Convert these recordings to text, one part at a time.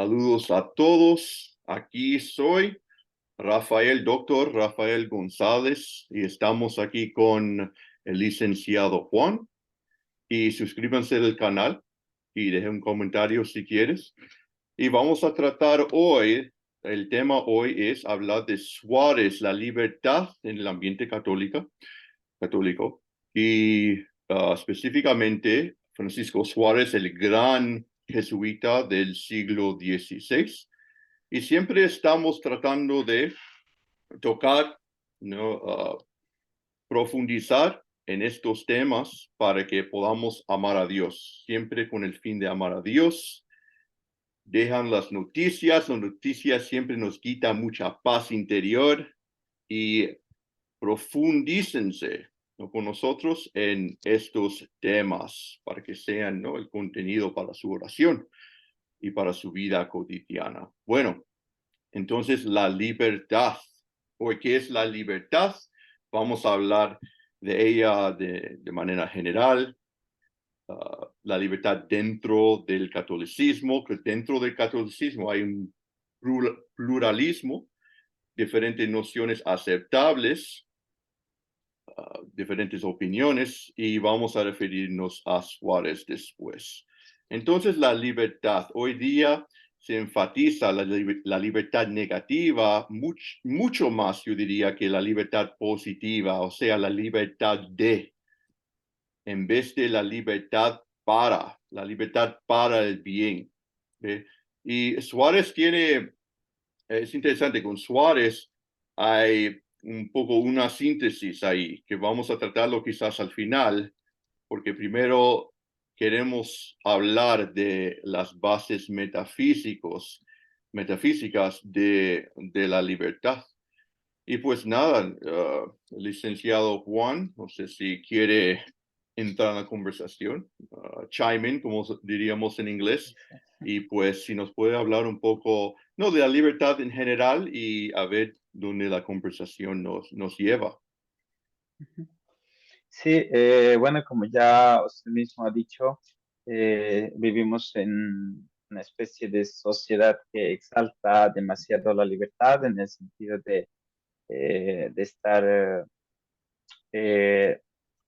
Saludos a todos. Aquí soy Doctor Rafael González, y estamos aquí con el licenciado Juan. Y suscríbanse al canal y dejen un comentario si quieres. Y vamos a tratar hoy, el tema hoy es hablar de Suárez, la libertad en el ambiente católico. Y específicamente Francisco Suárez, el gran jesuita del siglo XVI. Y siempre estamos tratando de tocar, ¿no? Profundizar en estos temas para que podamos amar a Dios, siempre con el fin de amar a Dios. Dejan las noticias siempre nos quitan mucha paz interior, y profundícense, ¿no?, con nosotros en estos temas para que sean, ¿no?, el contenido para su oración y para su vida cotidiana. Bueno, entonces la libertad. ¿O qué es la libertad? Vamos a hablar de ella de manera general. La libertad dentro del catolicismo, que dentro del catolicismo hay un pluralismo, diferentes nociones aceptables, diferentes opiniones, y vamos a referirnos a Suárez después. Entonces, la libertad. Hoy día se enfatiza la libertad negativa mucho más, yo diría, que la libertad positiva, o sea, la libertad en vez de la libertad para el bien. ¿Ve? Y Suárez es interesante, con Suárez hay un poco una síntesis ahí, que vamos a tratarlo quizás al final, porque primero queremos hablar de las bases metafísicas de la libertad. Y pues nada, licenciado Juan, no sé si quiere entrar en la conversación, chime in, como diríamos en inglés, y pues si nos puede hablar un poco, no, de la libertad en general, y a ver dónde la conversación nos lleva. Sí, bueno, como ya usted mismo ha dicho, vivimos en una especie de sociedad que exalta demasiado la libertad en el sentido de estar eh,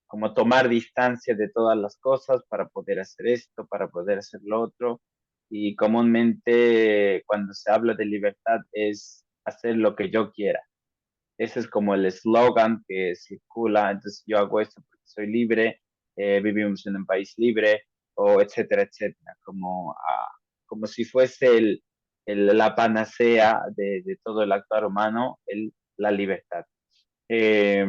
como tomar distancia de todas las cosas para poder hacer esto, para poder hacer lo otro. Y comúnmente cuando se habla de libertad es hacer lo que yo quiera. Ese es como el eslogan que circula. Entonces yo hago esto porque soy libre, vivimos en un país libre, o etcétera, etcétera, como si fuese la panacea de todo el actuar humano, la libertad. Eh,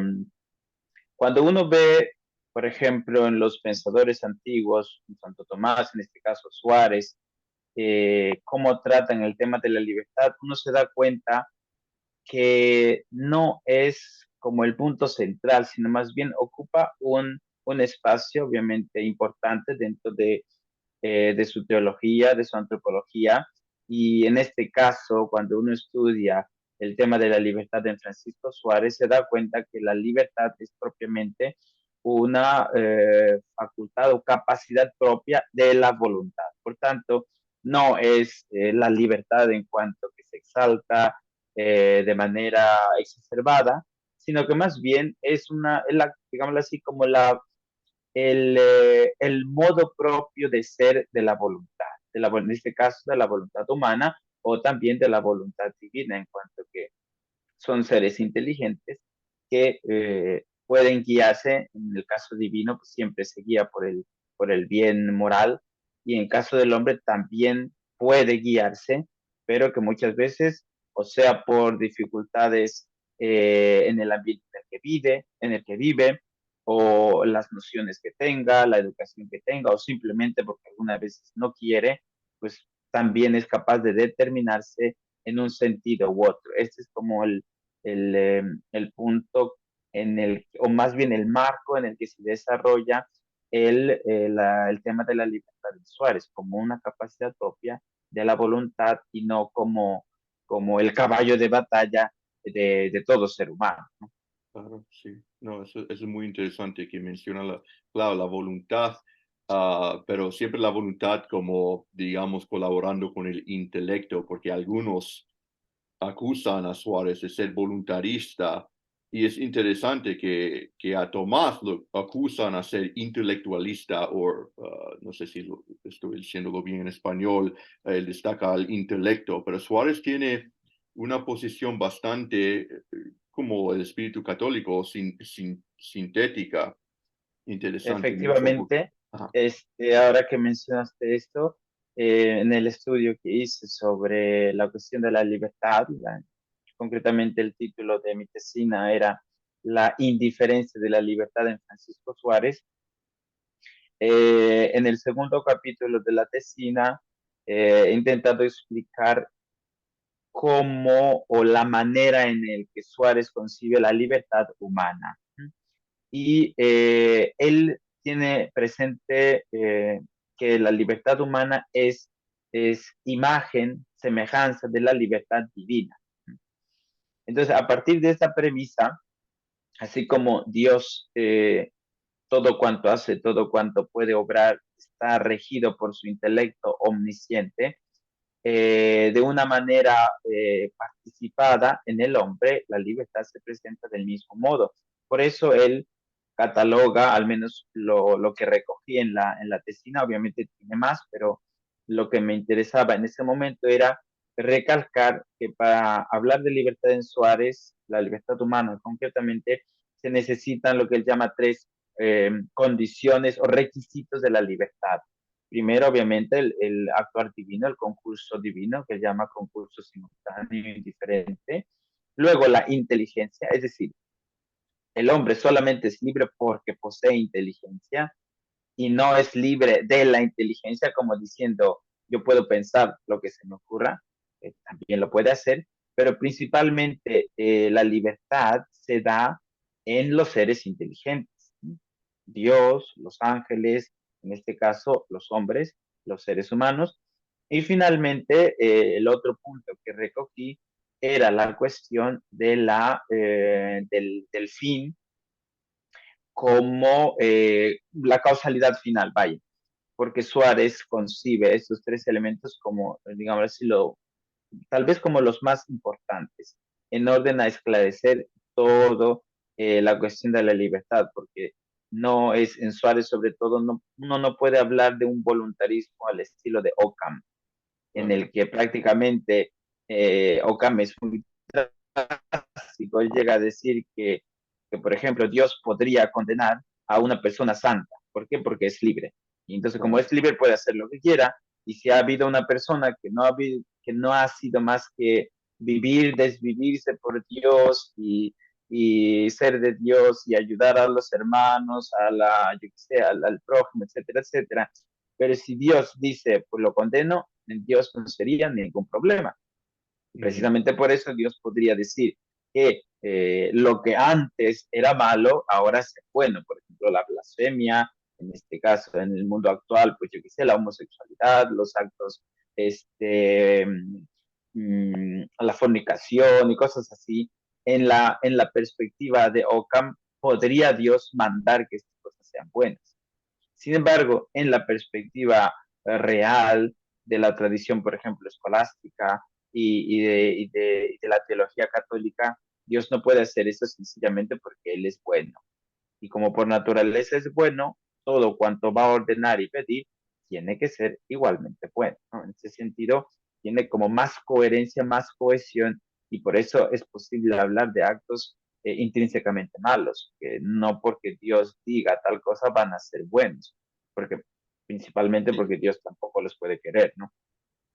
Cuando uno ve, por ejemplo, en los pensadores antiguos, Santo Tomás, en este caso Suárez, cómo tratan el tema de la libertad, uno se da cuenta que no es como el punto central, sino más bien ocupa un espacio obviamente importante dentro de su teología, de su antropología, y en este caso, cuando uno estudia el tema de la libertad en Francisco Suárez, se da cuenta que la libertad es propiamente una facultad o capacidad propia de la voluntad. Por tanto, no es la libertad en cuanto que se exalta de manera exacerbada, sino que más bien digámoslo así, como el modo propio de ser de la voluntad, en este caso de la voluntad humana o también de la voluntad divina, en cuanto que son seres inteligentes que pueden guiarse, en el caso divino, pues siempre se guía por el bien moral, y en caso del hombre también puede guiarse, pero que muchas veces, o sea, por dificultades en el ambiente en el que vive, o las nociones que tenga, la educación que tenga, o simplemente porque algunas veces no quiere, pues también es capaz de determinarse en un sentido u otro. Este es como el punto o más bien el marco en el que se desarrolla el tema de la libertad de Suárez, como una capacidad propia de la voluntad y no como el caballo de batalla de todo ser humano, ¿no? Claro, sí. No, eso es muy interesante que menciona claro, la voluntad. pero siempre la voluntad como, digamos, colaborando con el intelecto, porque algunos acusan a Suárez de ser voluntarista y es interesante que a Tomás lo acusan a ser intelectualista o no sé si estoy diciéndolo bien en español, él destaca al intelecto, pero Suárez tiene una posición bastante como el espíritu católico, sintética, interesante en eso. Efectivamente, Ajá. ahora que mencionaste esto, en el estudio que hice sobre la cuestión de la libertad, concretamente el título de mi tesina era La indiferencia de la libertad en Francisco Suárez. En el segundo capítulo de la tesina he intentado explicar cómo o la manera en el que Suárez concibe la libertad humana. Y él tiene presente que la libertad humana es imagen, semejanza de la libertad divina. Entonces, a partir de esta premisa, así como Dios, todo cuanto hace, todo cuanto puede obrar, está regido por su intelecto omnisciente, de una manera participada en el hombre, la libertad se presenta del mismo modo. Por eso él cataloga, al menos lo que recogí en la tesina, obviamente tiene más, pero lo que me interesaba en ese momento era recalcar que para hablar de libertad en Suárez, la libertad humana concretamente, se necesitan lo que él llama tres condiciones o requisitos de la libertad. Primero, obviamente, el actuar divino, el concurso divino, que él llama concurso simultáneo indiferente. Luego, la inteligencia, es decir, el hombre solamente es libre porque posee inteligencia y no es libre de la inteligencia, como diciendo, yo puedo pensar lo que se me ocurra, también lo puede hacer, pero principalmente la libertad se da en los seres inteligentes. Dios, los ángeles, en este caso los hombres, los seres humanos. Y finalmente, el otro punto que recogí era la cuestión de del fin como la causalidad final, vaya, porque Suárez concibe estos tres elementos como, digamos así, tal vez como los más importantes, en orden a esclarecer todo la cuestión de la libertad, porque no es en Suárez sobre todo, no, uno no puede hablar de un voluntarismo al estilo de Ockham, en Claro. el que prácticamente Ockham es muy drástico, él llega a decir por ejemplo, Dios podría condenar a una persona santa. ¿Por qué? Porque es libre. Y entonces, como Claro. es libre, puede hacer lo que quiera. Y si ha habido una persona que no ha sido más que vivir, desvivirse por Dios y ser de Dios y ayudar a los hermanos, yo qué sé, al prójimo, etcétera, etcétera. Pero si Dios dice, pues lo condeno, en Dios no sería ningún problema. Ujú. Precisamente por eso Dios podría decir que lo que antes era malo, ahora es bueno. Por ejemplo, la blasfemia, en este caso, en el mundo actual, pues yo qué sé, la homosexualidad, los actos, la fornicación y cosas así. En la perspectiva de Ockham, podría Dios mandar que estas cosas sean buenas. Sin embargo, en la perspectiva real de la tradición, por ejemplo, escolástica y de la teología católica, Dios no puede hacer eso sencillamente porque Él es bueno. Y como por naturaleza es bueno, todo cuanto va a ordenar y pedir tiene que ser igualmente bueno, ¿no? En ese sentido, tiene como más coherencia, más cohesión, y por eso es posible hablar de actos intrínsecamente malos, que no porque Dios diga tal cosa van a ser buenos, porque principalmente Sí, porque Dios tampoco los puede querer, ¿no?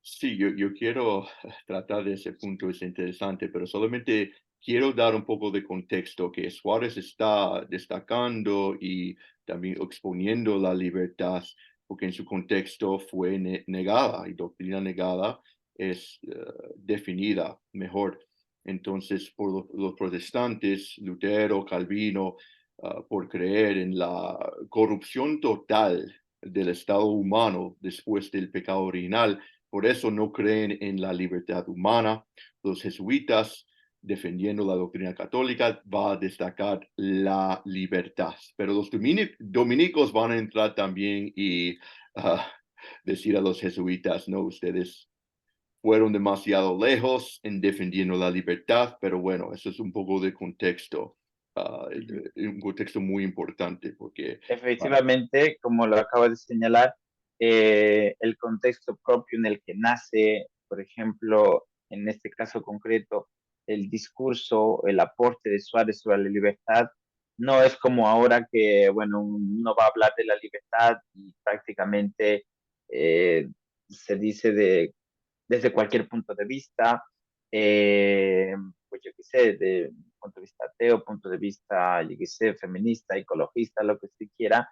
sí, yo quiero tratar de ese punto, es interesante, pero solamente quiero dar un poco de contexto que Suárez está destacando y también exponiendo la libertad, porque en su contexto fue negada y doctrina negada es definida mejor. Entonces, por los protestantes, Lutero, Calvino, por creer en la corrupción total del estado humano después del pecado original, por eso no creen en la libertad humana. Los jesuitas defendiendo la doctrina católica, va a destacar la libertad. Pero los dominicos van a entrar también y decir a los jesuitas, no, ustedes fueron demasiado lejos en defendiendo la libertad, pero bueno, eso es un poco de contexto, Ujú. un contexto muy importante porque Efectivamente, como lo acabo de señalar, el contexto propio en el que nace, por ejemplo, en este caso concreto, el discurso, el aporte de Suárez sobre la libertad, no es como ahora que, bueno, uno va a hablar de la libertad y prácticamente eh, se dice desde cualquier punto de vista, eh, pues yo qué sé, de punto de vista ateo, punto de vista, yo qué sé, feminista, ecologista, lo que usted quiera,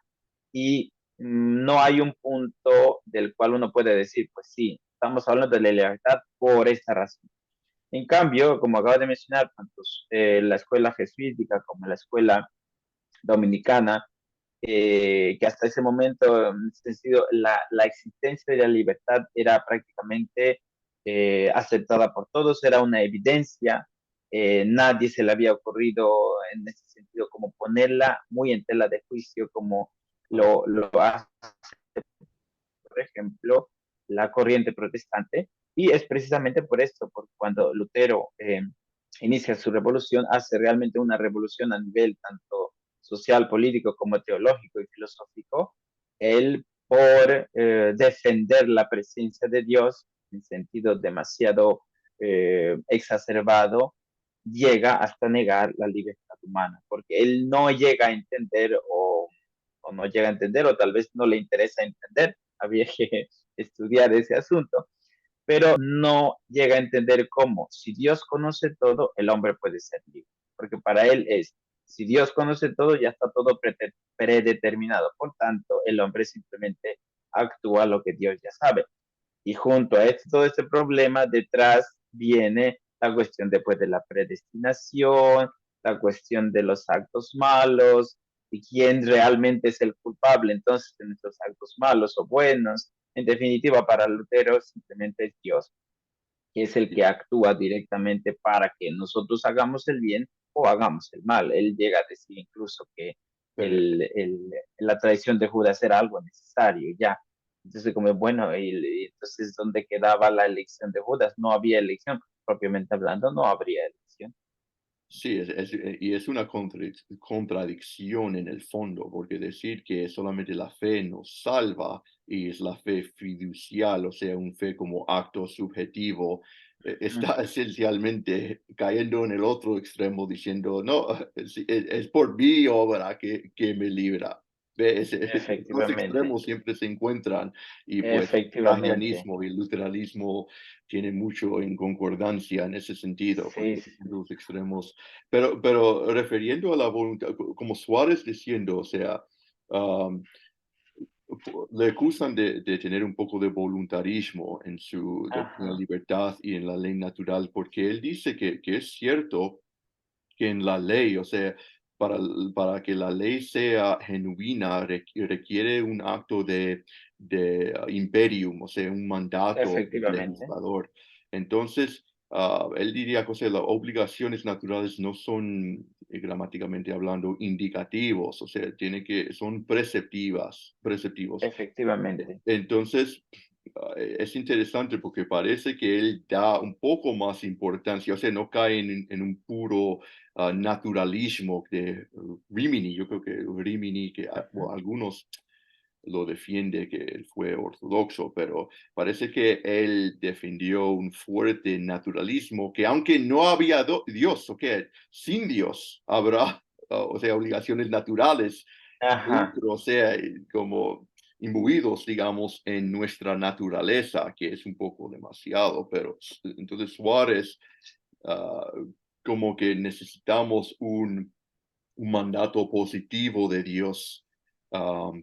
y no hay un punto del cual uno puede decir, pues sí, estamos hablando de la libertad por esta razón. En cambio, como acabo de mencionar, tanto la escuela jesuítica como la escuela dominicana, que hasta ese momento, en ese sentido, la existencia de la libertad era prácticamente aceptada por todos, era una evidencia, nadie se le había ocurrido en ese sentido como ponerla muy en tela de juicio, como lo hace, por ejemplo, la corriente protestante, y es precisamente por esto, porque cuando Lutero inicia su revolución, hace realmente una revolución a nivel tanto social, político como teológico y filosófico, él por defender la presencia de Dios en sentido demasiado exacerbado, llega hasta negar la libertad humana, porque él no llega a entender o no llega a entender o tal vez no le interesa entender, había que estudiar ese asunto, pero no llega a entender cómo, si Dios conoce todo, el hombre puede ser libre, porque para él es, si Dios conoce todo, ya está todo predeterminado, por tanto, el hombre simplemente actúa lo que Dios ya sabe. Y junto a todo este problema, detrás viene la cuestión después de la predestinación, la cuestión de los actos malos y quién realmente es el culpable entonces de nuestros actos malos o buenos. En definitiva, para Lutero simplemente es Dios, que es el que actúa directamente para que nosotros hagamos el bien o hagamos el mal. Él llega a decir incluso que pero la traición de Judas era algo necesario ya. Entonces, como bueno, y entonces, ¿dónde quedaba la elección de Judas? No había elección, propiamente hablando, no habría elección. sí, y es una contradicción en el fondo, porque decir que solamente la fe nos salva y es la fe fiducial, o sea, un fe como acto subjetivo, Ujú. está esencialmente cayendo en el otro extremo diciendo, no, es por mi obra que me libra. Ve, los dos Efectivamente, extremos siempre se encuentran y pues el efectivamente. arrianismo y el luteranismo tienen mucho en concordancia en ese sentido, Sí, porque sí. los extremos pero refiriendo a la voluntad, como Suárez diciendo, o sea, am, le acusan de tener un poco de voluntarismo en su doctrina de Ajá, libertad y en la ley natural, porque él dice que es cierto que en la ley, o sea, para que la ley sea genuina, requiere un acto de imperium, o sea, un mandato del efectivamente, legislador. Entonces, él diría que o sea, las obligaciones naturales no son, gramáticamente hablando, indicativos, o sea, son preceptivos. efectivamente. Entonces, es interesante porque parece que él da un poco más importancia, o sea, no cae en un puro naturalismo de Rimini. Yo creo que Rimini, que Ujú. bueno, algunos lo defiende que él fue ortodoxo, pero parece que él defendió un fuerte naturalismo que aunque no había Dios, ok, sin Dios habrá, o sea, obligaciones naturales Ajá. dentro, o sea, como imbuidos, digamos, en nuestra naturaleza, que es un poco demasiado, pero entonces Suárez, ah, como que necesitamos un mandato positivo de Dios,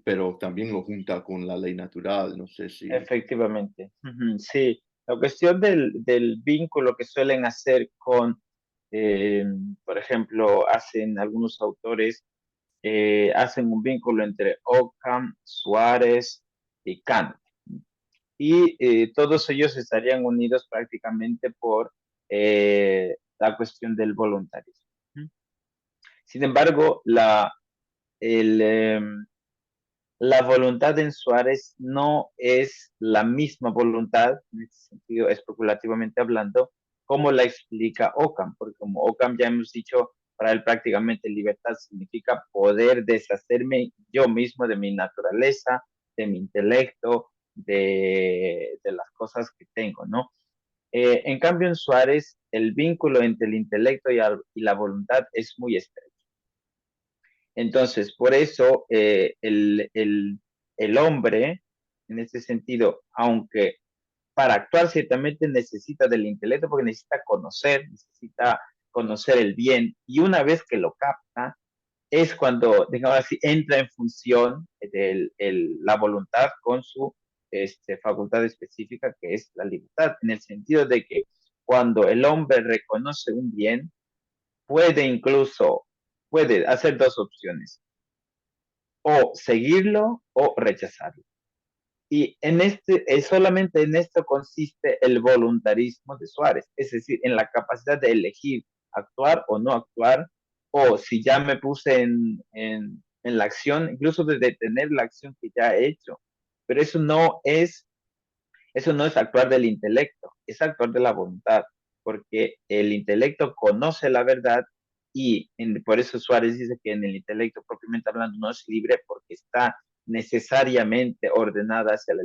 pero también lo junta con la ley natural, no sé si... Efectivamente. Ujú, sí, la cuestión del vínculo que suelen hacer con, eh, por ejemplo, hacen algunos autores, hacen un vínculo entre Occam, Suárez y Kant. Y todos ellos estarían unidos prácticamente por la cuestión del voluntarismo. Sin embargo, el, la voluntad en Suárez no es la misma voluntad, en este sentido, especulativamente hablando, como la explica Ockham, porque como Ockham ya hemos dicho, para él prácticamente libertad significa poder deshacerme yo mismo de mi naturaleza, de mi intelecto, de las cosas que tengo, ¿no? En cambio, en Suárez, el vínculo entre el intelecto y la voluntad es muy estrecho. Entonces, por eso el hombre, en este sentido, aunque para actuar ciertamente necesita del intelecto, porque necesita conocer el bien, y una vez que lo capta, es cuando, digamos así, entra en función la voluntad con su facultad específica, que es la libertad, en el sentido de que cuando el hombre reconoce un bien, puede hacer dos opciones, o seguirlo o rechazarlo. Y solamente en esto consiste el voluntarismo de Suárez, es decir, en la capacidad de elegir actuar o no actuar, o si ya me puse en la acción, incluso de detener la acción que ya he hecho. Pero eso no es actuar del intelecto, es actuar de la voluntad, porque el intelecto conoce la verdad y por eso Suárez dice que en el intelecto propiamente hablando no es libre porque está necesariamente ordenada hacia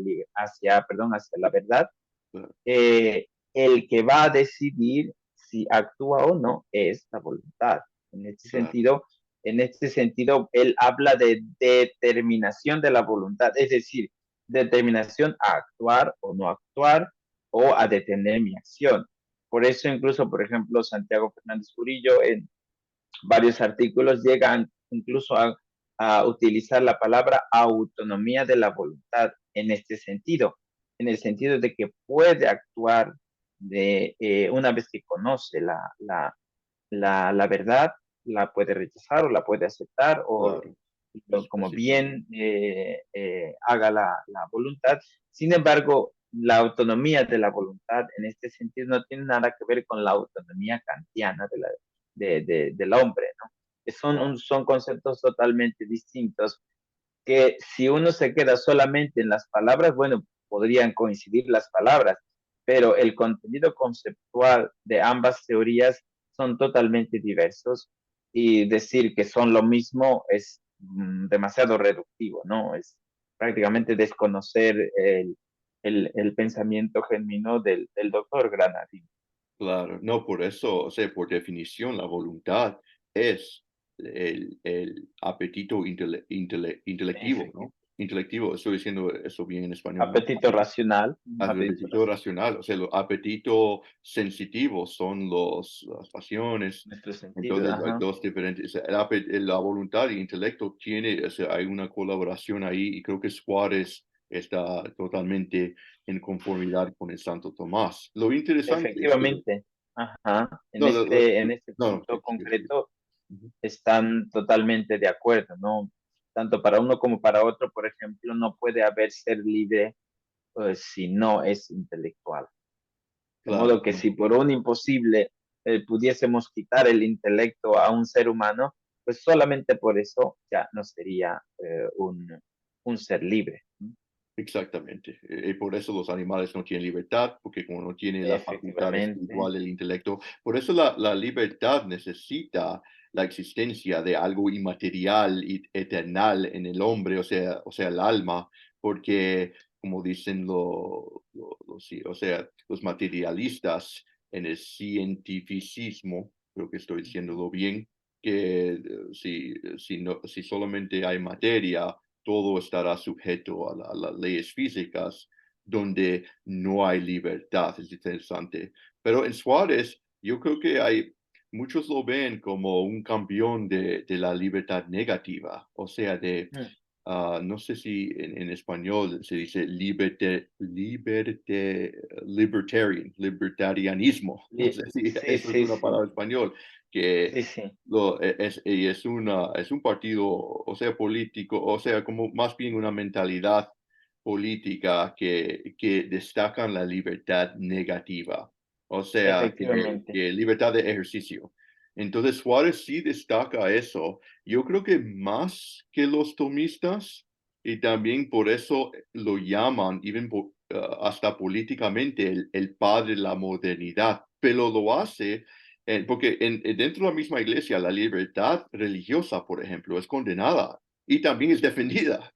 la verdad. Claro, eh, el que va a decidir si actúa o no es la voluntad. En este claro, sentido, en este sentido, él habla de determinación de la voluntad, es decir, determinación a actuar o no actuar o a detener mi acción. Por eso incluso, por ejemplo, Santiago Fernández Curillo en varios artículos llegan incluso a utilizar la palabra autonomía de la voluntad en este sentido, en el sentido de que puede actuar una vez que conoce la verdad, la puede rechazar o la puede aceptar o claro. Es como precisamente. bien haga la voluntad. Sin embargo, la autonomía de la voluntad en este sentido no tiene nada que ver con la autonomía kantiana del hombre, ¿no? Son conceptos totalmente distintos que si uno se queda solamente en las palabras, bueno, podrían coincidir las palabras, pero el contenido conceptual de ambas teorías son totalmente diversos y decir que son lo mismo es demasiado reductivo, ¿no? Es prácticamente desconocer el pensamiento genuino del doctor Granadino. Claro, no, por eso, o sea, por definición, la voluntad es el apetito intelectivo, ¿no? Intelectivo, estoy diciendo eso bien en español, ¿no? Apetito racional, apetito Apetito racional, racional, o sea, los apetitos sensitivos son las pasiones. nuestro sentido, Entonces, hay ajá. dos diferentes, la voluntad y el intelecto tiene, o sea, hay una colaboración ahí y creo que Suárez está totalmente en conformidad con el Santo Tomás. Lo interesante es que, Efectivamente, ajá, no, en este no, no, punto sí, sí. concreto Ujú. están totalmente de acuerdo, ¿no? Tanto para uno como para otro, por ejemplo, no puede haber ser libre si no es intelectual. De Claro, modo que si por un imposible pudiésemos quitar el intelecto a un ser humano, pues solamente por eso ya no sería un ser libre. ¿No? exactamente. Y por eso los animales no tienen libertad, porque como no tienen la facultad Efectivamente, espiritual del intelecto, por eso la libertad necesita la existencia de algo inmaterial y eternal en el hombre, o sea, el alma, porque como dicen sí, o sea, los materialistas en el cientificismo, creo que estoy diciéndolo bien, que si solamente hay materia, todo estará sujeto a las leyes físicas, donde no hay libertad. Es interesante. Pero en Suárez, yo creo que muchos lo ven como un campeón de la libertad negativa, o sea, mm, no sé si en español se dice libertarianismo, no sé si sí, eso es sí, una sí, palabra en español, que sí, sí. es un partido, o sea, político, o sea, como más bien una mentalidad política que destacan la libertad negativa. o sea, efectivamente. que libertad de ejercicio. Entonces Suárez sí destaca eso. Yo creo que más que los tomistas, y también por eso lo llaman, hasta políticamente, el padre de la modernidad, pero lo hace porque dentro de la misma iglesia la libertad religiosa, por ejemplo, es condenada y también es defendida.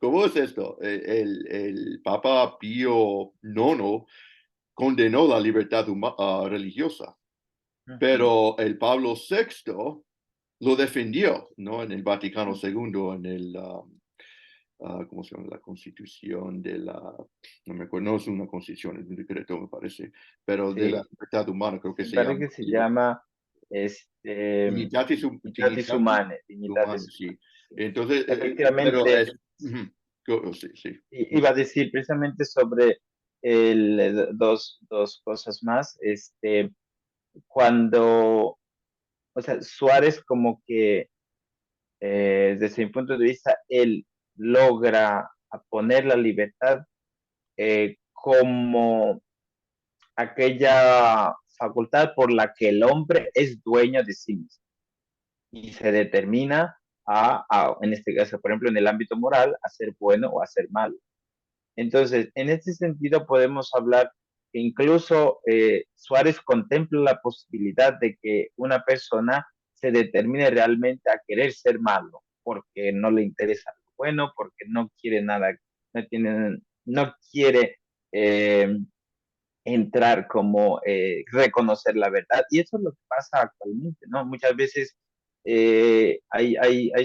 ¿Cómo es esto? El Papa Pío IX condenó la libertad religiosa, Ujú. pero el Pablo VI lo defendió, ¿no? En el Vaticano II, en ¿cómo se llama? La constitución de la, no me acuerdo, no es una constitución, es un decreto, me parece, pero de la Sí, libertad humana, creo que me se parece llama. que se llama Dignitatis Humanae, Humanae, Dignitatis sí. Humanae. Sí. Entonces, pero Efectivamente, es, ujú, sí, sí. iba a decir precisamente sobre dos cosas más. Cuando, o sea, Suárez como que, desde mi punto de vista, él logra poner la libertad como aquella facultad por la que el hombre es dueño de sí mismo y se determina en este caso, por ejemplo, en el ámbito moral, a ser bueno o a ser malo. Entonces, en este sentido podemos hablar que incluso Suárez contempla la posibilidad de que una persona se determine realmente a querer ser malo, porque no le interesa lo bueno, porque no quiere nada, no quiere eh, entrar como reconocer la verdad. Y eso es lo que pasa actualmente, ¿no? Muchas veces hay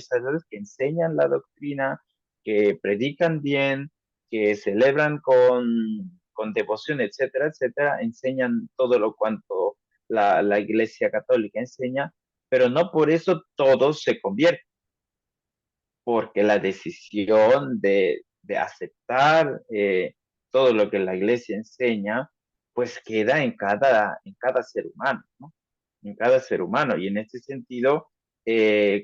sacerdotes que enseñan la doctrina, que predican bien, que celebran con devoción, etcétera, etcétera, enseñan todo lo cuanto la Iglesia Católica enseña, pero no por eso todos se convierten, porque la decisión de aceptar todo lo que la iglesia enseña, pues queda en cada ser humano, ¿no? En cada ser humano. Y en este sentido,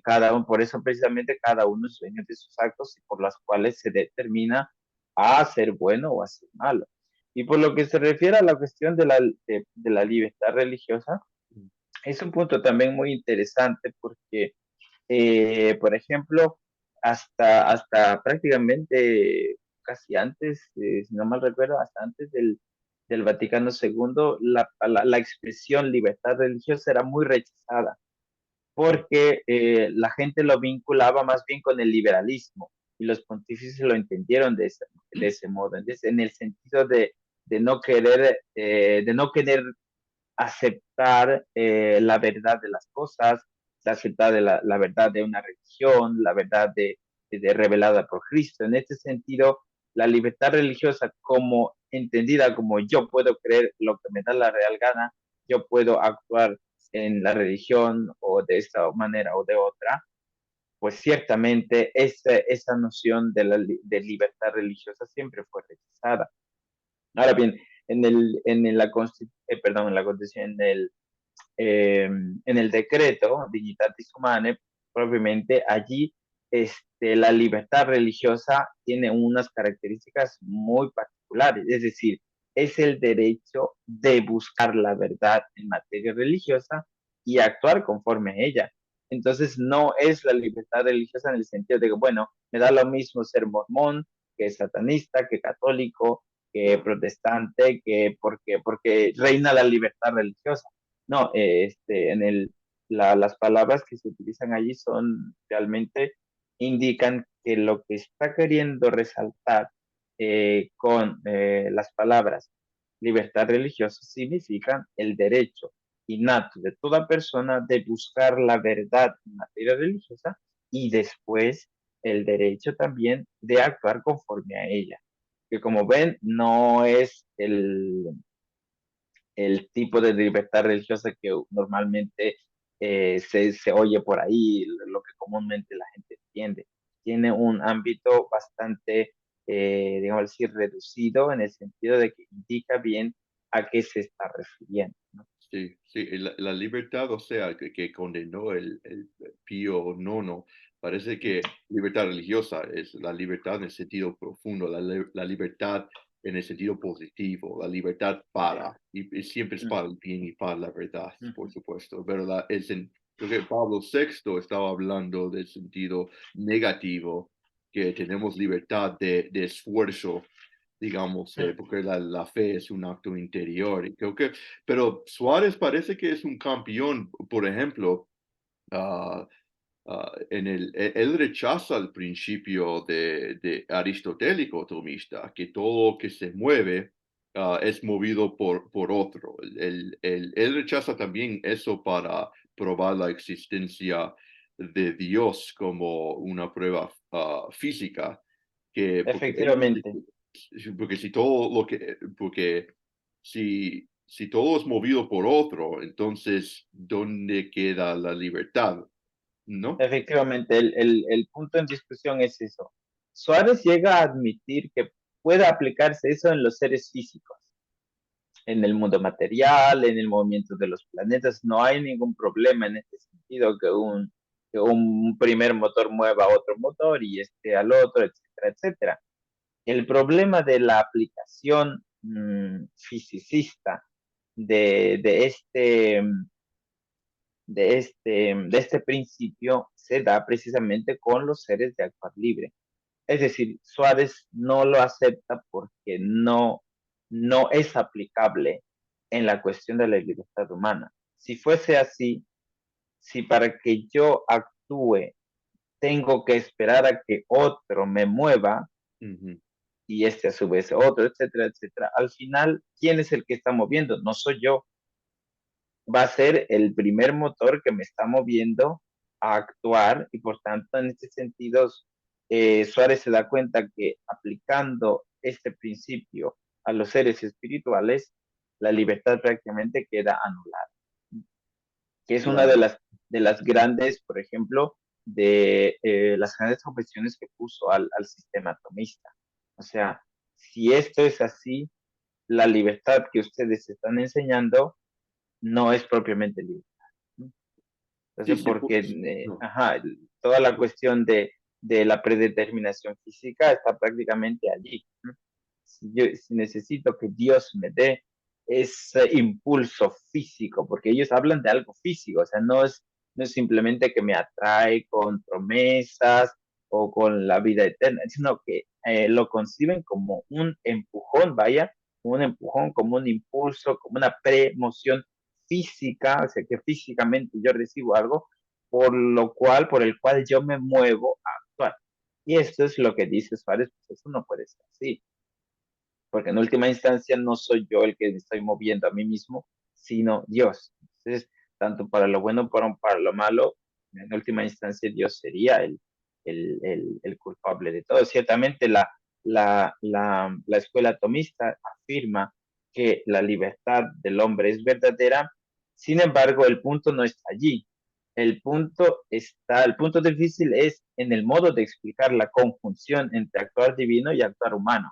cada uno, por eso precisamente cada uno es dueño de sus actos y por las cuales se determina a ser bueno o a ser malo. Y por lo que se refiere a la cuestión de la libertad religiosa, es un punto también muy interesante porque por ejemplo, hasta prácticamente casi antes, si no mal recuerdo, hasta antes del Vaticano II, la expresión libertad religiosa era muy rechazada, porque la gente lo vinculaba más bien con el liberalismo, y los pontífices lo entendieron de ese modo, entonces, en el sentido de no querer aceptar la verdad de las cosas, aceptar la verdad de una religión, la verdad revelada por Cristo. En este sentido, la libertad religiosa, como entendida como yo puedo creer lo que me da la real gana, yo puedo actuar en la religión o de esta manera o de otra, pues ciertamente esa noción de libertad religiosa siempre fue rechazada. Ahora bien, perdón, en la Constitución, en el decreto Dignitatis Humanae, propiamente allí la libertad religiosa tiene unas características muy particulares, es decir, es el derecho de buscar la verdad en materia religiosa y actuar conforme a ella. Entonces, no es la libertad religiosa en el sentido de que, bueno, me da lo mismo ser mormón, que satanista, que católico, que protestante, porque reina la libertad religiosa. No, las palabras que se utilizan allí son realmente indican que lo que está queriendo resaltar con las palabras libertad religiosa significan el derecho innato de toda persona de buscar la verdad en materia religiosa y después el derecho también de actuar conforme a ella, que como ven no es el tipo de libertad religiosa que normalmente se oye por ahí, lo que comúnmente la gente entiende. Tiene un ámbito bastante, digamos así, reducido en el sentido de que indica bien a qué se está refiriendo, ¿no? Sí, sí, la libertad, o sea, que condenó el Pío IX, parece que libertad religiosa es la libertad en el sentido profundo, la libertad en el sentido positivo, la libertad para, y siempre es para el bien y para la verdad, por supuesto, pero creo que Pablo VI estaba hablando del sentido negativo, que tenemos libertad de esfuerzo, digamos, porque la fe es un acto interior, y creo que, pero Suárez parece que es un campeón, por ejemplo, ah, él rechaza el principio de aristotélico tomista, que todo lo que se mueve es movido por otro. Él rechaza también eso para probar la existencia de Dios como una prueba física, que Efectivamente, porque si todo lo que, porque si todo es movido por otro, entonces, ¿dónde queda la libertad? ¿No? efectivamente, el punto en discusión es eso. Suárez llega a admitir que puede aplicarse eso en los seres físicos, en el mundo material, en el movimiento de los planetas. No hay ningún problema en este sentido que un primer motor mueva a otro motor y este al otro, etcétera, etcétera. El problema de la aplicación fisicista de de este principio se da precisamente con los seres de actuar libre. Es decir, Suárez no lo acepta porque no es aplicable en la cuestión de la libertad humana. Si fuese así, si para que yo actúe tengo que esperar a que otro me mueva Ujú. y este a su vez otro, etcétera, etcétera, al final, ¿quién es el que está moviendo? No soy yo, va a ser el primer motor que me está moviendo a actuar y por tanto en este sentido Suárez se da cuenta que aplicando este principio a los seres espirituales, la libertad prácticamente queda anulada, que es una Claro. de las grandes, por ejemplo, las grandes objeciones que puso al sistema atomista. O sea, si esto es así, la libertad que ustedes están enseñando no es propiamente libre. Sí, Entonces, sí, porque no, toda la cuestión de la predeterminación física está prácticamente allí. ¿No? Si necesito que Dios me dé ese impulso físico, porque ellos hablan de algo físico, o sea, no es simplemente que me atrae con promesas o con la vida eterna, sino que lo conciben como un empujón, vaya, un empujón, como un impulso, como una premoción física, o sea, que físicamente yo recibo algo, por el cual yo me muevo a actuar. Y esto es lo que dice Suárez, pues eso no puede ser así, porque en última instancia no soy yo el que me estoy moviendo a mí mismo, sino Dios. Entonces, tanto para lo bueno como para lo malo, en última instancia Dios sería el culpable de todo. Ciertamente la escuela atomista afirma que la libertad del hombre es verdadera, sin embargo, el punto no está allí. El punto difícil es en el modo de explicar la conjunción entre actuar divino y actuar humano.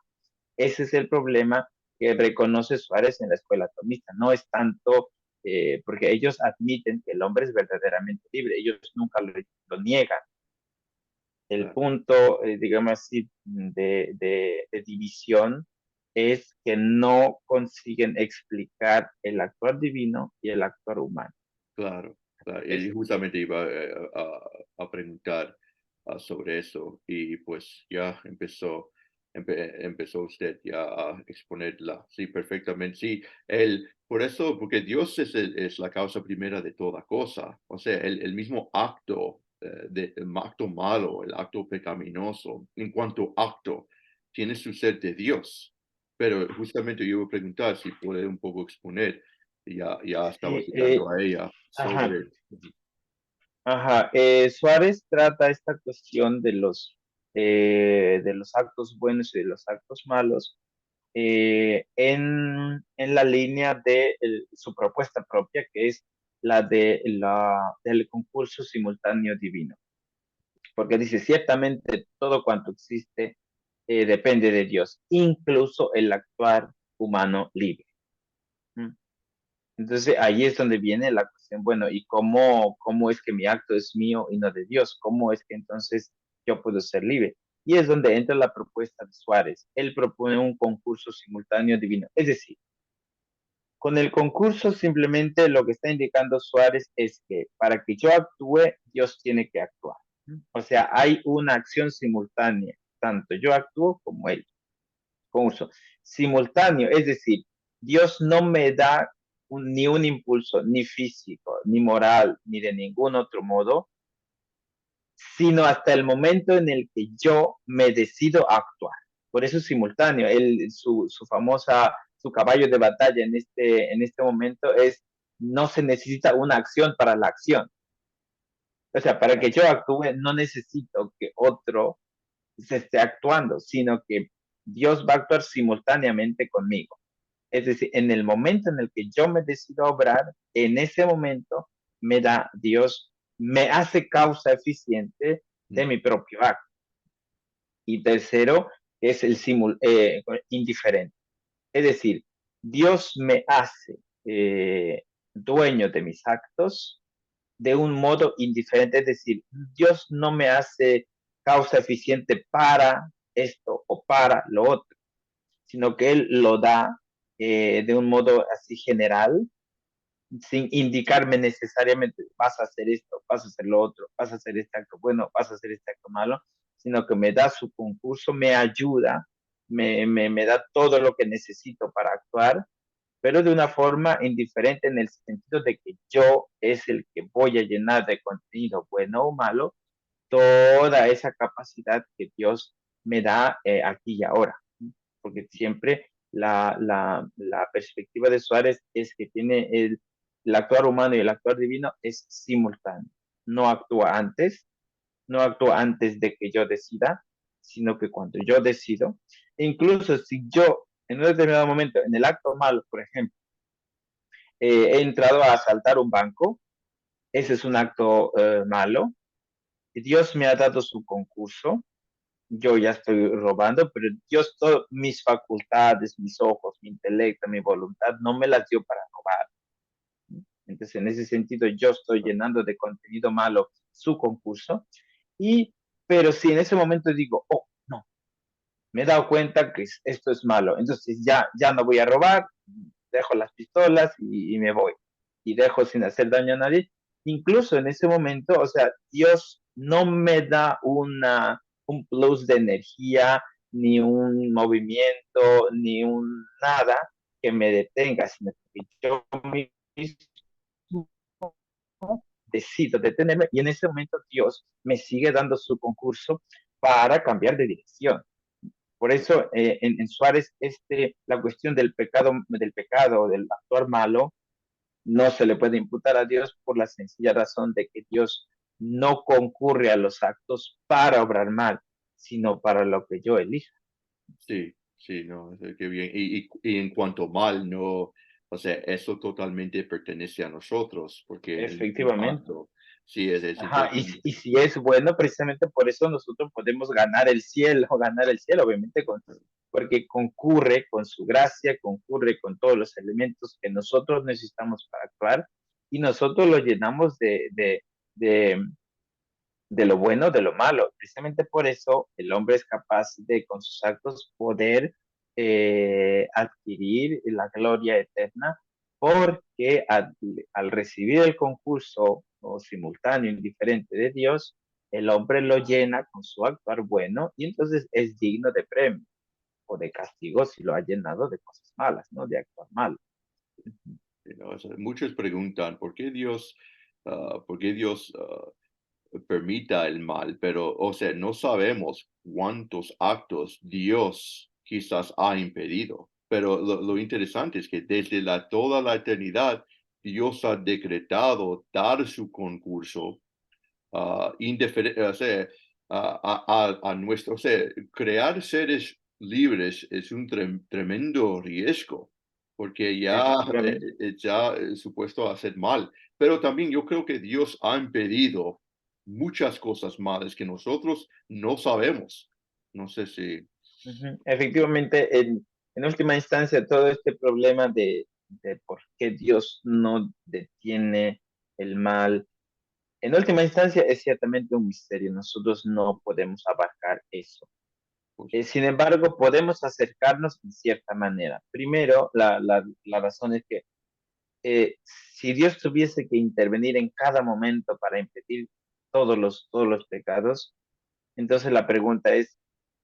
Ese es el problema que reconoce Suárez en la escuela atomista. No es tanto porque ellos admiten que el hombre es verdaderamente libre, ellos nunca lo niegan. El claro, punto, digamos así, de división es que no consiguen explicar el actuar divino y el actuar humano. claro, claro. Y Es, justamente iba a preguntar sobre eso y pues ya empezó usted ya a exponerla, sí, perfectamente, sí, por eso, porque Dios es la causa primera de toda cosa, o sea, el mismo acto, el acto malo, el acto pecaminoso, en cuanto acto, tiene su ser de Dios, pero justamente yo iba a preguntar si puede un poco exponer, ya estaba eh, llegando eh, a ella, ajá, sobre, ajá. Suárez trata esta cuestión de los actos buenos y de los actos malos en la línea de su propuesta propia, que es del concurso simultáneo divino. Porque dice, ciertamente todo cuanto existe depende de Dios, incluso el actuar humano libre. ¿Mm? Entonces ahí es donde viene la cuestión, bueno, ¿y cómo es que mi acto es mío y no de Dios? ¿Cómo es que entonces yo puedo ser libre? Y es donde entra la propuesta de Suárez. Él propone un concurso simultáneo divino. Es decir, con el concurso simplemente lo que está indicando Suárez es que para que yo actúe, Dios tiene que actuar. O sea, hay una acción simultánea, tanto yo actúo como él. Concurso simultáneo, es decir, Dios no me da ni un impulso, ni físico, ni moral, ni de ningún otro modo, sino hasta el momento en el que yo me decido a actuar. Por eso es simultáneo. Su caballo de batalla en este momento es, no se necesita una acción para la acción. O sea, para que yo actúe, no necesito que otro se esté actuando, sino que Dios va a actuar simultáneamente conmigo. Es decir, en el momento en el que yo me decido a obrar, en ese momento me da Dios, me hace causa eficiente de mi propio acto. Y tercero, es el indiferente. Es decir, Dios me hace dueño de mis actos de un modo indiferente. Es decir, Dios no me hace causa eficiente para esto o para lo otro, sino que Él lo da de un modo así general, sin indicarme necesariamente vas a hacer esto, vas a hacer lo otro, vas a hacer este acto bueno, vas a hacer este acto malo, sino que me da su concurso, me ayuda, me da todo lo que necesito para actuar, pero de una forma indiferente en el sentido de que yo es el que voy a llenar de contenido bueno o malo toda esa capacidad que Dios me da aquí y ahora, porque siempre la perspectiva de Suárez es que tiene el actuar humano y el actuar divino es simultáneo, no actúa antes, no actúa antes de que yo decida, sino que cuando yo decido, incluso si yo en un determinado momento, en el acto malo, por ejemplo, he entrado a asaltar un banco, ese es un acto malo, Dios me ha dado su concurso, yo ya estoy robando, pero Dios, mis facultades, mis ojos, mi intelecto, mi voluntad, no me las dio para robar. Entonces, en ese sentido, yo estoy llenando de contenido malo su concurso, pero si en ese momento digo, oh, no, me he dado cuenta que esto es malo, entonces ya no voy a robar, dejo las pistolas y me voy, y dejo sin hacer daño a nadie. Incluso en ese momento, o sea, Dios no me da un plus de energía, ni un movimiento, ni un nada que me detenga, sino que yo mismo decido detenerme y en ese momento Dios me sigue dando su concurso para cambiar de dirección. Por eso en Suárez la cuestión del pecado, del actuar malo, no se le puede imputar a Dios por la sencilla razón de que Dios no concurre a los actos para obrar mal, sino para lo que yo elija. Sí, sí, no, qué bien. Y en cuanto mal, no, o sea, eso totalmente pertenece a nosotros, porque el último Efectivamente. acto, sí, es ese. Ajá, Entonces, y si es bueno, precisamente por eso nosotros podemos ganar el cielo, obviamente, porque concurre con su gracia, concurre con todos los elementos que nosotros necesitamos para actuar y nosotros lo llenamos de, de lo bueno, de lo malo. Precisamente por eso el hombre es capaz de, con sus actos, poder adquirir la gloria eterna, porque al recibir el concurso o simultáneo, indiferente de Dios, el hombre lo llena con su actuar bueno y entonces es digno de premio o de castigo si lo ha llenado de cosas malas, ¿no? De actuar mal. ¿no? O sea, muchos preguntan, ¿por qué Dios permita el mal? Pero, o sea, no sabemos cuántos actos Dios quizás ha impedido. Pero lo interesante es que desde toda la eternidad, Dios ha decretado dar su concurso o sea, a nuestro, o sea, crear seres libres es un tremendo riesgo, porque Efectivamente. ya es supuesto a hacer mal, pero también yo creo que Dios ha impedido muchas cosas malas que nosotros no sabemos. No sé si... Ujú. Efectivamente, en última instancia, todo este problema de por qué Dios no detiene el mal En última instancia, es ciertamente un misterio. Nosotros no podemos abarcar eso. Pues, Sin embargo, podemos acercarnos en cierta manera. Primero, la razón es que si Dios tuviese que intervenir en cada momento para impedir todos los pecados, entonces la pregunta es,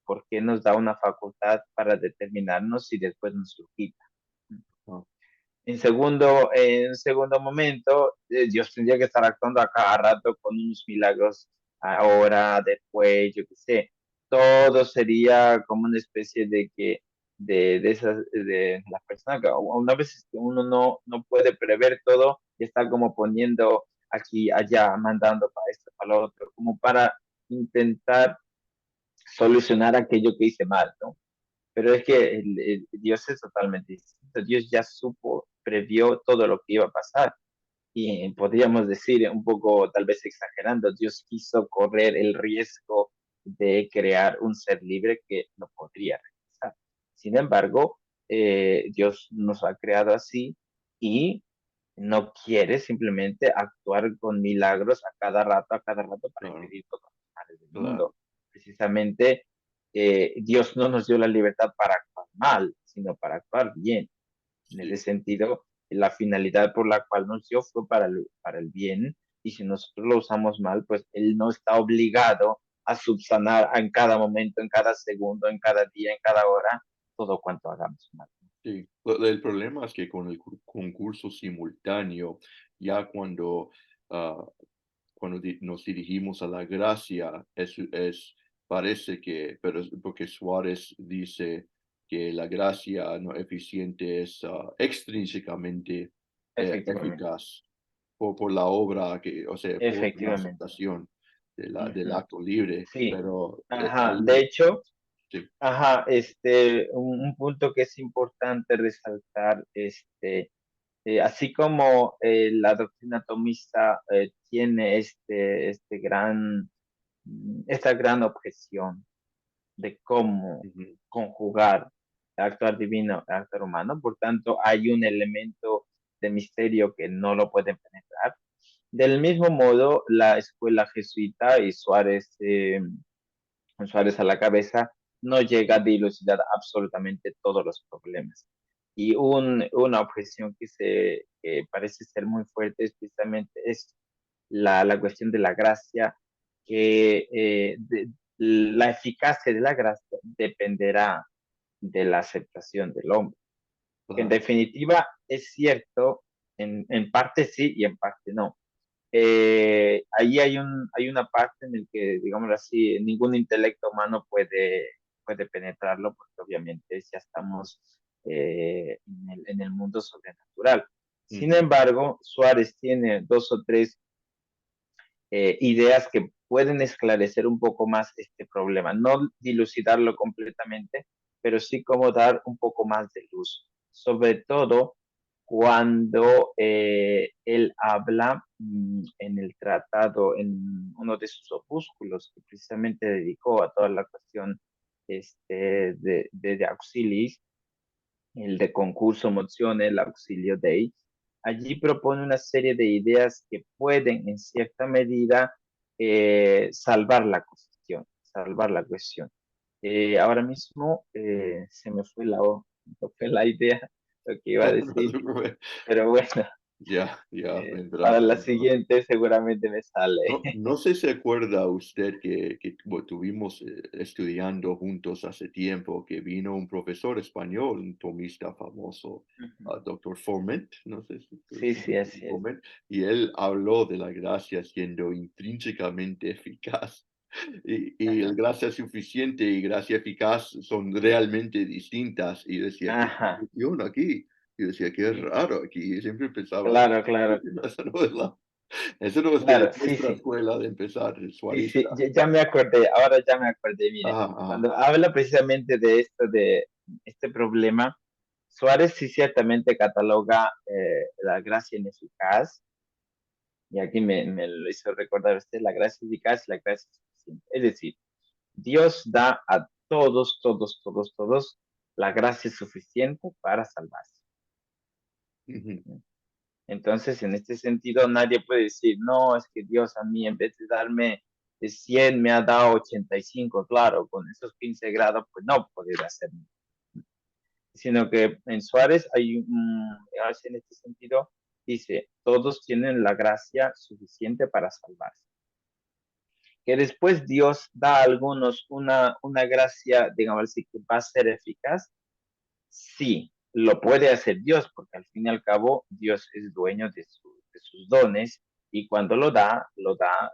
¿por qué nos da una facultad para determinarnos y después nos lo quita? ah, En segundo momento, Dios tendría que estar actuando a cada rato con unos milagros ahora, después, yo qué sé. Todo sería como una especie de que de esas de las personas que una vez que uno no puede prever todo y está como poniendo aquí, allá, mandando para esto, para lo otro, como para intentar solucionar aquello que hice mal, ¿no? Pero es que Dios es totalmente distinto. Dios ya supo, previó todo lo que iba a pasar. Y podríamos decir, un poco tal vez exagerando, Dios quiso correr el riesgo de crear un ser libre que no podría regresar. Sin embargo, Dios nos ha creado así y no quiere simplemente actuar con milagros a cada rato para claro, impedir todos los males del claro, mundo. Precisamente, Dios no nos dio la libertad para actuar mal, sino para actuar bien. En ese sí. sentido, la finalidad por la cual nos dio fue para el bien, y si nosotros lo usamos mal, pues Él no está obligado a subsanar en cada momento, en cada segundo, en cada día, en cada hora, todo cuanto hagamos mal. Sí, el problema es que con el concurso simultáneo, ya ah, cuando nos dirigimos a la gracia, parece que, pero porque Suárez dice que la gracia no eficiente es extrínsecamente Efectivamente, eficaz por la obra, o sea, por la efectivamente. aceptación del Ujú. acto libre, Sí, pero ajá. ahí, De hecho, sí, ajá, un punto que es importante resaltar, así como la doctrina atomista tiene esta gran objeción de cómo ujú, conjugar actuar divino, actuar humano, por tanto hay un elemento de misterio que no lo pueden penetrar. Del mismo modo, la escuela jesuita y Suárez a la cabeza, no llega a dilucidar absolutamente todos los problemas. Y una objeción que parece ser muy fuerte es precisamente es la cuestión de la gracia, que la eficacia de la gracia dependerá de la aceptación del hombre. En claro, definitiva, es cierto, en parte sí y en parte no. Ahí hay una parte en la que, digámoslo así, ningún intelecto humano puede penetrarlo, porque obviamente ya estamos en el mundo sobrenatural. Sin ujú, embargo, Suárez tiene dos o tres ideas que pueden esclarecer un poco más este problema, no dilucidarlo completamente, pero sí como dar un poco más de luz, sobre todo cuando él habla en el tratado, en uno de sus opúsculos, que precisamente dedicó a toda la cuestión de auxiliis, el de concurso, mozione, el auxilio Dei. Allí propone una serie de ideas que pueden, en cierta medida, salvar la cuestión, salvar la cuestión. Ahora mismo se me fue la idea, lo que iba a no decir, te preocupes. pero bueno, Ya vendrá. para la siguiente seguramente me sale. No, no sé si se acuerda usted que tuvimos estudiando juntos hace tiempo, que vino un profesor español, un tomista famoso, doctor Forment, no sé si tú Sí, sí, conoces a así es. Forment, y él habló de la gracia siendo intrínsecamente eficaz. Y el Ajá. gracia suficiente y gracia eficaz son realmente distintas. Y decía, ¿qué Ajá, confusión aquí? Y decía, qué sí, raro aquí. Y siempre pensaba, claro, claro, esa no es eso no es de claro, sí, nuestra sí. escuela de empezar, el Sí, sí, suarista. ya me acordé, ahora ya me acordé, mire, Ajá, ajá. cuando habla precisamente de esto, de este problema, Suárez sí ciertamente cataloga la gracia ineficaz, y aquí me lo hizo recordar usted, la gracia eficaz y la gracia suficiente. Es decir, Dios da a todos la gracia suficiente para salvarse. Ujú. Entonces, en este sentido, nadie puede decir, no, es que Dios a mí en vez de darme 100 me ha dado 85, claro, con esos 15 grados, pues no podría hacer, sino que en Suárez hay en este sentido, dice, todos tienen la gracia suficiente para salvarse. Que después Dios da a algunos una gracia, digamos así, que va a ser eficaz, sí, lo puede hacer Dios, porque al fin y al cabo Dios es dueño de sus dones y cuando da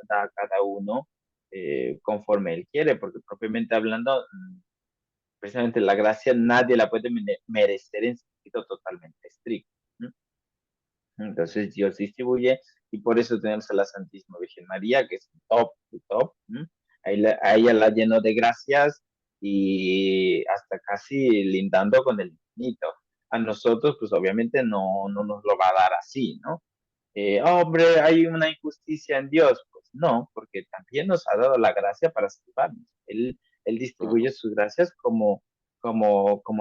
a cada uno conforme Él quiere, porque propiamente hablando, precisamente la gracia nadie la puede merecer en sentido totalmente estricto. ¿No? Entonces Dios distribuye y por eso tenemos a la Santísima Virgen María, que es top, top. ¿No? A ella la llenó de gracias y hasta casi lindando con el infinito. A nosotros, pues obviamente no nos lo va a dar así, ¿no? Hombre, hay una injusticia en Dios. Pues no, porque también nos ha dado la gracia para salvarnos. Él distribuye Claro. sus gracias como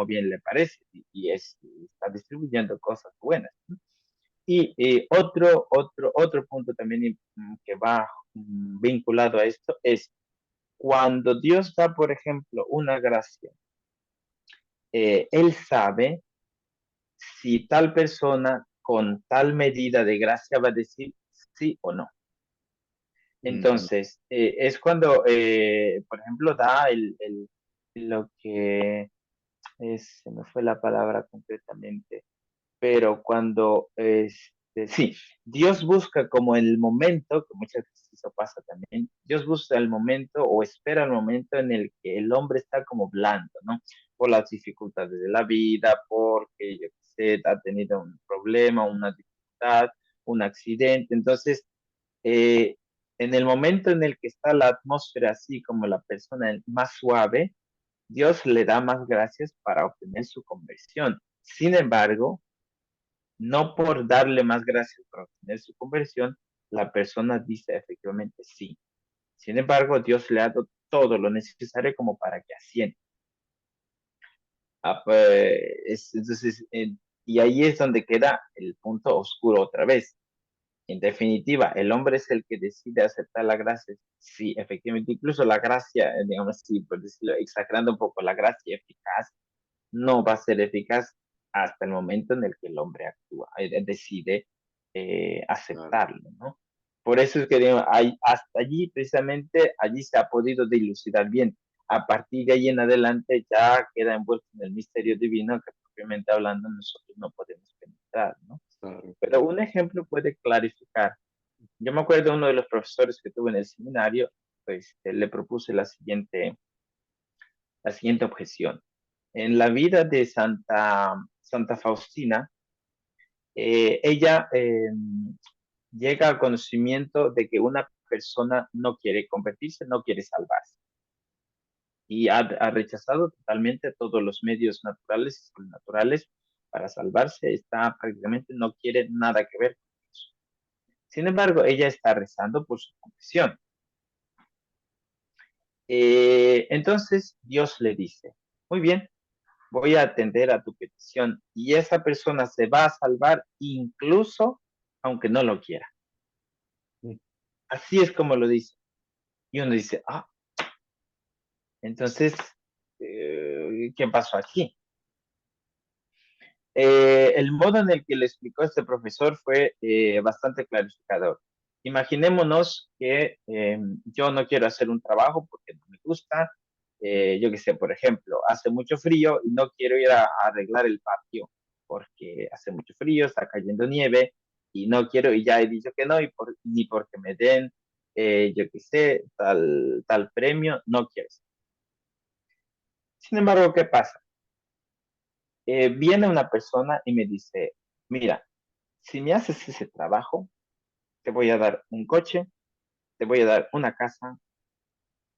bien le parece y está distribuyendo cosas buenas. ¿No? Y otro punto también que va vinculado a esto es cuando Dios da, por ejemplo, una gracia, Él sabe si tal persona con tal medida de gracia va a decir sí o no. Ujú. Entonces, es cuando, por ejemplo, da lo que se me fue la palabra concretamente, pero cuando, sí, Dios busca como el momento, que muchas veces eso pasa también, Dios busca el momento o espera el momento en el que el hombre está como blando, ¿no? Por las dificultades de la vida, porque, yo qué sé, ha tenido un problema, una dificultad, un accidente, entonces, eh, en el momento en el que está la atmósfera así como la persona más suave, Dios le da más gracias para obtener su conversión. Sin embargo, no por darle más gracias para obtener su conversión, la persona dice efectivamente sí. Sin embargo, Dios le ha dado todo lo necesario como para que ascienda. Entonces, y ahí es donde queda el punto oscuro otra vez. En definitiva, el hombre es el que decide aceptar la gracia. Sí, efectivamente, incluso la gracia, digamos así, por decirlo, exagerando un poco, la gracia eficaz no va a ser eficaz hasta el momento en el que el hombre actúa, decide Claro. aceptarlo, ¿no? Por eso es que digo, hasta allí, precisamente, allí se ha podido dilucidar bien. A partir de ahí en adelante ya queda envuelto en el misterio divino que propiamente hablando nosotros no podemos penetrar, ¿no? Claro. Pero un ejemplo puede clarificar. Yo me acuerdo de uno de los profesores que tuve en el seminario, pues le propuse la siguiente objeción. En la vida de Santa Faustina, ella llega al conocimiento de que una persona no quiere convertirse, no quiere salvarse. Y ha rechazado totalmente todos los medios naturales y sobrenaturales para salvarse. Está prácticamente, no quiere nada que ver con eso. Sin embargo, ella está rezando por su confesión. Entonces Dios le dice, muy bien, voy a atender a tu petición y esa persona se va a salvar incluso aunque no lo quiera. Mm. Así es como lo dice. Y uno dice, entonces, ¿qué pasó aquí? El modo en el que le explicó este profesor fue bastante clarificador. Imaginémonos que yo no quiero hacer un trabajo porque no me gusta. Yo qué sé, por ejemplo, hace mucho frío y no quiero ir a arreglar el patio porque hace mucho frío, está cayendo nieve y no quiero, y ya he dicho que no, ni porque me den, yo qué sé, tal premio, no quiero. Sin embargo, ¿qué pasa? Viene una persona y me dice, mira, si me haces ese trabajo, te voy a dar un coche, te voy a dar una casa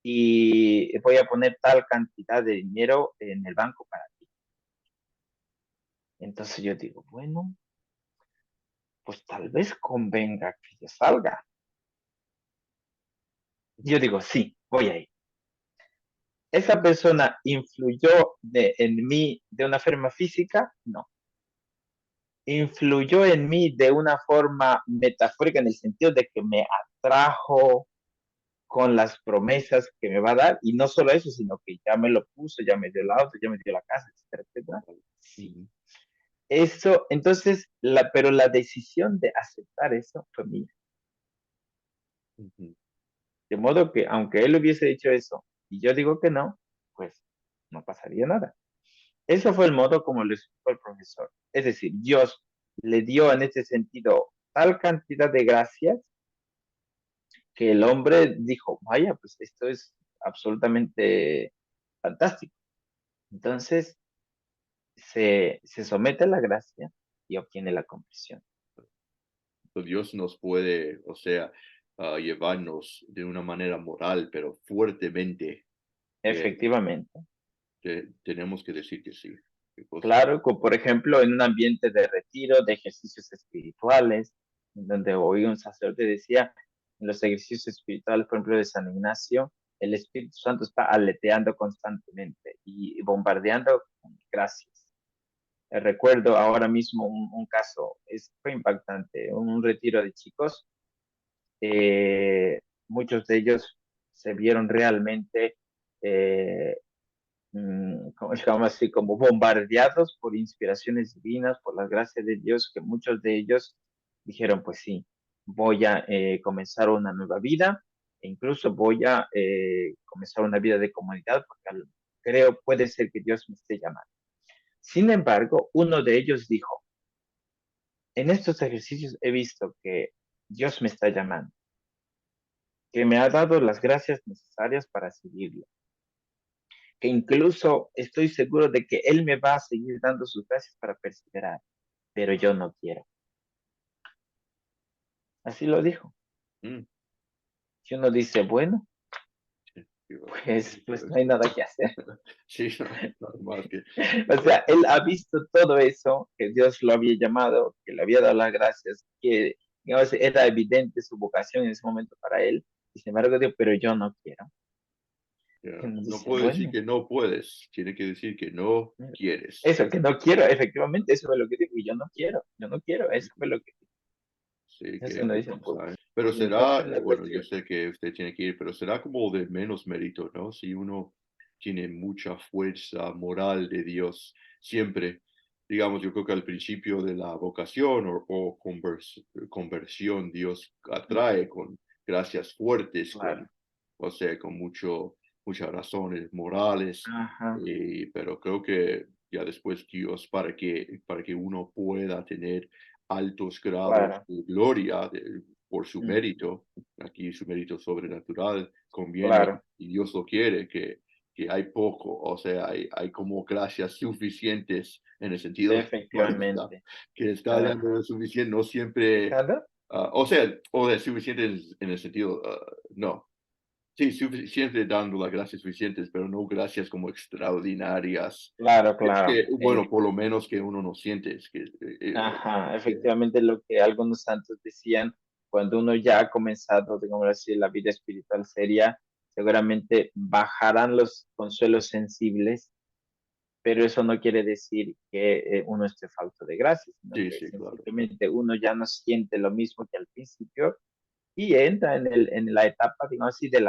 y voy a poner tal cantidad de dinero en el banco para ti. Entonces yo digo, bueno, pues tal vez convenga que yo salga. Yo digo, sí, voy a ir. ¿Esa persona influyó en mí de una forma física? No. influyó en mí de una forma metafórica en el sentido de que me atrajo con las promesas que me va a dar, y no solo eso, sino que ya me lo puso, ya me dio el auto, ya me dio la casa, etcétera, etcétera. Sí. Ujú, Eso, entonces, pero la decisión de aceptar eso fue mía. ujú. De modo que, aunque él hubiese dicho eso y yo digo que no, pues no pasaría nada. Eso fue el modo como lo explicó el profesor. Es decir, Dios le dio en ese sentido tal cantidad de gracias que el hombre dijo, vaya, pues esto es absolutamente fantástico. Entonces se somete a la gracia y obtiene la conversión. Dios nos puede, o sea, llevarnos de una manera moral, pero fuertemente, que Efectivamente. tenemos que decir que sí. Qué cosa. Claro, como por ejemplo en un ambiente de retiro, de ejercicios espirituales, en donde hoy un sacerdote decía, en los ejercicios espirituales, por ejemplo, de San Ignacio, el Espíritu Santo está aleteando constantemente y bombardeando con gracias. Recuerdo ahora mismo un caso, fue impactante, un retiro de chicos, muchos de ellos se vieron realmente eh, como digamos así, como bombardeados por inspiraciones divinas, por las gracias de Dios, que muchos de ellos dijeron, pues sí, voy a comenzar una nueva vida e incluso voy a comenzar una vida de comunidad porque creo puede ser que Dios me esté llamando. Sin embargo, uno de ellos dijo, en estos ejercicios he visto que Dios me está llamando, que me ha dado las gracias necesarias para seguirlo, que incluso estoy seguro de que Él me va a seguir dando sus gracias para perseverar, pero yo no quiero. Así lo dijo. Mm, Si uno dice, bueno, sí, sí, pues no hay nada que hacer. sí, no, más que, O sea, Él ha visto todo eso, que Dios lo había llamado, que le había dado las gracias, que digamos, era evidente su vocación en ese momento para Él, y sin embargo, dijo, pero yo no quiero. Y uno no dice, puede decir bueno, que no puedes, tiene que decir que no quieres. eso, que no quiero, efectivamente, eso fue lo que dijo, y yo no quiero, eso fue lo que dijo. Sí, Entonces uno qué dice, cosa, ¿eh? Pero pues será, entonces la bueno, yo cuestión, sé que usted tiene que ir, pero será como de menos mérito, ¿no? Si uno tiene mucha fuerza moral de Dios, siempre, digamos, yo creo que al principio de la vocación conversión, Dios atrae con gracias fuertes, claro, o sea, con muchas razones morales, ajá, pero creo que ya después Dios, para que uno pueda tener altos grados claro, de gloria por su mm, mérito, aquí su mérito sobrenatural, conviene, claro, y Dios lo quiere, que hay poco, o sea, hay como gracias suficientes en el sentido bueno, efectivamente, que está dando ajá, lo suficiente, no siempre, ¿Ricardo? o sea, suficiente en el sentido, no, sí, suficiente dando las gracias suficientes, pero no gracias como extraordinarias. Claro, Es claro, que, bueno, por lo menos que uno no siente, es que, ajá, eh, efectivamente lo que algunos santos decían, cuando uno ya ha comenzado, digamos así, la vida espiritual seria, seguramente bajarán los consuelos sensibles, pero eso no quiere decir que uno esté falto de gracia, sino sí, que sí, claro, simplemente uno ya no siente lo mismo que al principio y entra en la etapa, digamos así, de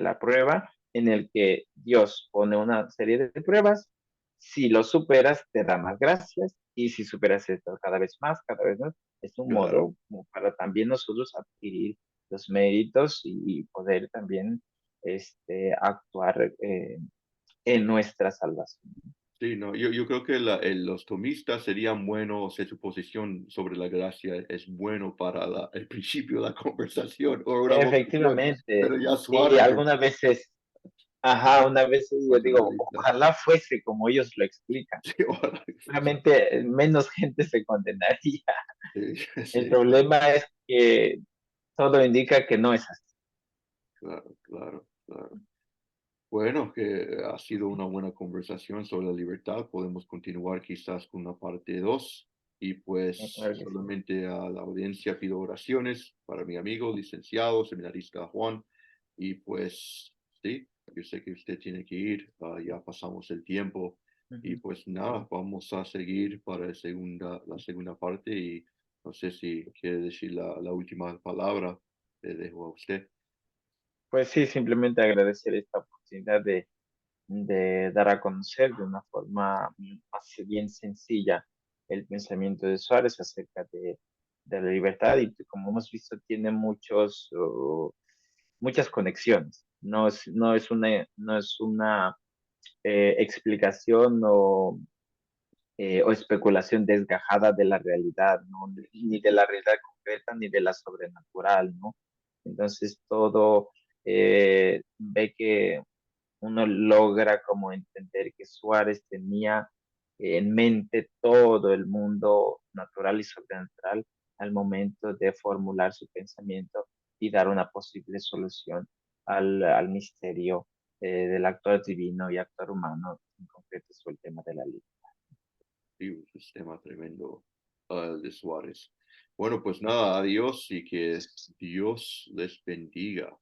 la prueba en el que Dios pone una serie de pruebas. Si lo superas, te da más gracias. Y si superas esto cada vez más, es un claro. modo como para también nosotros adquirir los méritos y poder también actuar en nuestra salvación. Sí, no, yo creo que los tomistas serían buenos, su posición sobre la gracia es bueno para el principio de la conversación o una vocación, Efectivamente. pero ya Y suave, algunas veces, ajá, una vez yo digo, personalista. ojalá fuese como ellos lo explican. Sí, ojalá que fuese. Realmente menos gente se condenaría. Sí, El sí, problema es que todo indica que no es así. claro, claro, claro. Bueno, que ha sido una buena conversación sobre la libertad. Podemos continuar quizás con una parte 2 y pues Claro que sí. solamente a la audiencia pido oraciones para mi amigo, licenciado, seminarista Juan. Y pues sí, yo sé que usted tiene que ir, ya pasamos el tiempo. Y Ujú. pues nada, vamos a seguir para la segunda parte y no sé si quiere decir la última palabra, le dejo a usted. Pues sí, simplemente agradecer esta oportunidad de dar a conocer de una forma más bien sencilla el pensamiento de Suárez acerca de la libertad y que, como hemos visto, tiene muchas conexiones. No es una explicación o especulación desgajada de la realidad, ¿no? Ni de la realidad concreta ni de la sobrenatural, ¿no? Entonces todo ve que uno logra como entender que Suárez tenía en mente todo el mundo natural y sobrenatural al momento de formular su pensamiento y dar una posible solución al misterio del actor divino y actor humano, en concreto sobre el tema de la ley. Sí, un sistema tremendo, de Suárez. Bueno, pues nada, adiós y que Dios les bendiga.